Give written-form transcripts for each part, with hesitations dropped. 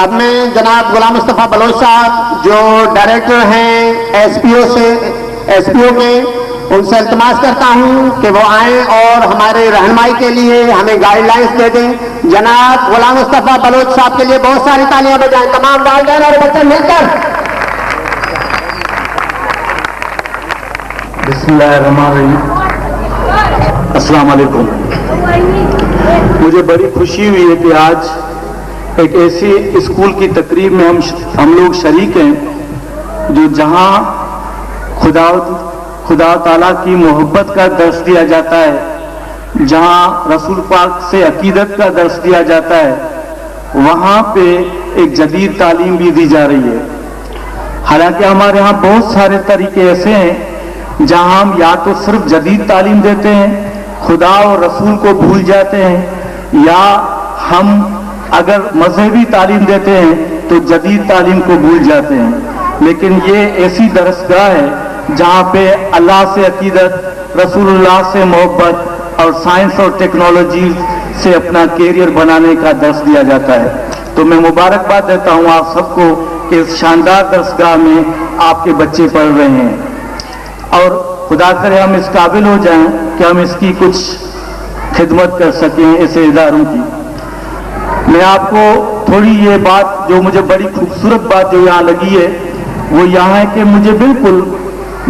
اب میں جناب غلام مصطفیٰ بلوچ صاحب جو ڈائریکٹر ہیں ایس پی او کے، ان سے التماس کرتا ہوں کہ وہ آئیں اور ہمارے رہنمائی کے لیے ہمیں گائیڈ لائنس دے دیں۔ جناب غلام مصطفیٰ بلوچ صاحب کے لیے بہت ساری تالیاں بجائیں، تمام والدین اور بچے مل کر۔ بسم اللہ الرحمن الرحیم۔ السلام علیکم۔ مجھے بڑی خوشی ہوئی ہے کہ آج ایک ایسی اسکول کی تقریب میں ہم لوگ شریک ہیں جو جہاں خدا تعالیٰ کی محبت کا درس دیا جاتا ہے، جہاں رسول پاک سے عقیدت کا درس دیا جاتا ہے، وہاں پہ ایک جدید تعلیم بھی دی جا رہی ہے۔ حالانکہ ہمارے ہاں بہت سارے طریقے ایسے ہیں جہاں ہم یا تو صرف جدید تعلیم دیتے ہیں، خدا اور رسول کو بھول جاتے ہیں، یا ہم اگر مذہبی تعلیم دیتے ہیں تو جدید تعلیم کو بھول جاتے ہیں۔ لیکن یہ ایسی درسگاہ ہے جہاں پہ اللہ سے عقیدت، رسول اللہ سے محبت اور سائنس اور ٹیکنالوجی سے اپنا کیریئر بنانے کا درس دیا جاتا ہے۔ تو میں مبارکباد دیتا ہوں آپ سب کو کہ اس شاندار درسگاہ میں آپ کے بچے پڑھ رہے ہیں، اور خدا کرے ہم اس قابل ہو جائیں کہ ہم اس کی کچھ خدمت کر سکیں ایسے اداروں کی۔ میں آپ کو تھوڑی یہ بات جو مجھے بڑی خوبصورت بات جو یہاں لگی ہے وہ یہاں ہے کہ مجھے بالکل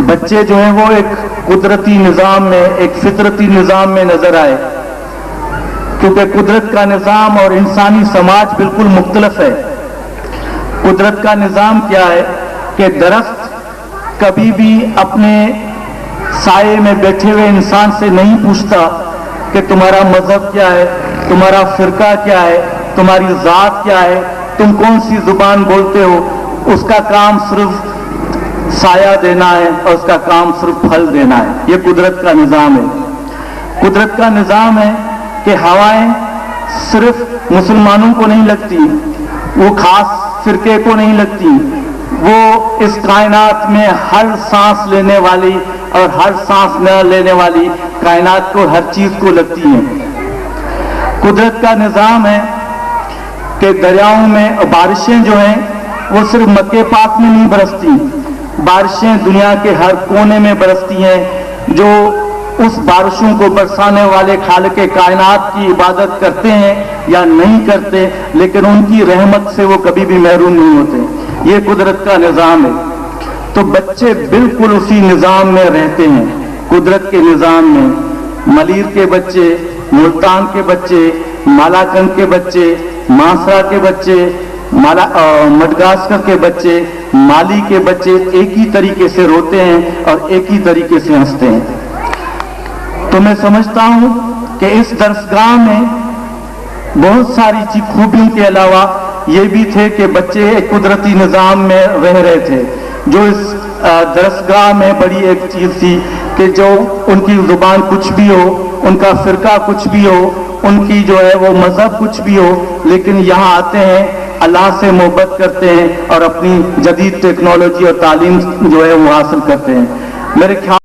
بچے جو ہیں وہ ایک قدرتی نظام میں، ایک فطرتی نظام میں نظر آئے، کیونکہ قدرت کا نظام اور انسانی سماج بالکل مختلف ہے۔ قدرت کا نظام کیا ہے کہ درخت کبھی بھی اپنے سائے میں بیٹھے ہوئے انسان سے نہیں پوچھتا کہ تمہارا مذہب کیا ہے، تمہارا فرقہ کیا ہے، تمہاری ذات کیا ہے، تم کون سی زبان بولتے ہو۔ اس کا کام صرف سایہ دینا ہے اور اس کا کام صرف پھل دینا ہے۔ یہ قدرت کا نظام ہے۔ قدرت کا نظام ہے کہ ہوائیں صرف مسلمانوں کو نہیں لگتی، وہ خاص فرقے کو نہیں لگتی، وہ اس کائنات میں ہر سانس لینے والی اور ہر سانس نہ لینے والی کائنات کو، ہر چیز کو لگتی ہیں۔ قدرت کا نظام ہے کہ دریاؤں میں بارشیں جو ہیں وہ صرف مکہ پاک میں نہیں برستی، بارشیں دنیا کے ہر کونے میں برستی ہیں۔ جو اس بارشوں کو برسانے والے خالق کائنات کی عبادت کرتے ہیں یا نہیں کرتے، لیکن ان کی رحمت سے وہ کبھی بھی محروم نہیں ہوتے۔ یہ قدرت کا نظام ہے۔ تو بچے بالکل اسی نظام میں رہتے ہیں، قدرت کے نظام میں۔ ملیر کے بچے، ملتان کے بچے، مالاکنڈ کے بچے، ماسرا کے بچے، مڈغاسکر کے بچے، مالی کے بچے ایک ہی طریقے سے روتے ہیں اور ایک ہی طریقے سے ہنستے ہیں۔ تو میں سمجھتا ہوں کہ اس درسگاہ میں بہت ساری خوبیوں کے علاوہ یہ بھی تھے کہ بچے ایک قدرتی نظام میں رہ رہے تھے۔ جو اس درسگاہ میں بڑی ایک چیز تھی کہ جو ان کی زبان کچھ بھی ہو، ان کا فرقہ کچھ بھی ہو، ان کی جو ہے وہ مذہب کچھ بھی ہو، لیکن یہاں آتے ہیں، اللہ سے محبت کرتے ہیں اور اپنی جدید ٹیکنالوجی اور تعلیم جو ہے وہ حاصل کرتے ہیں۔ میرے خیال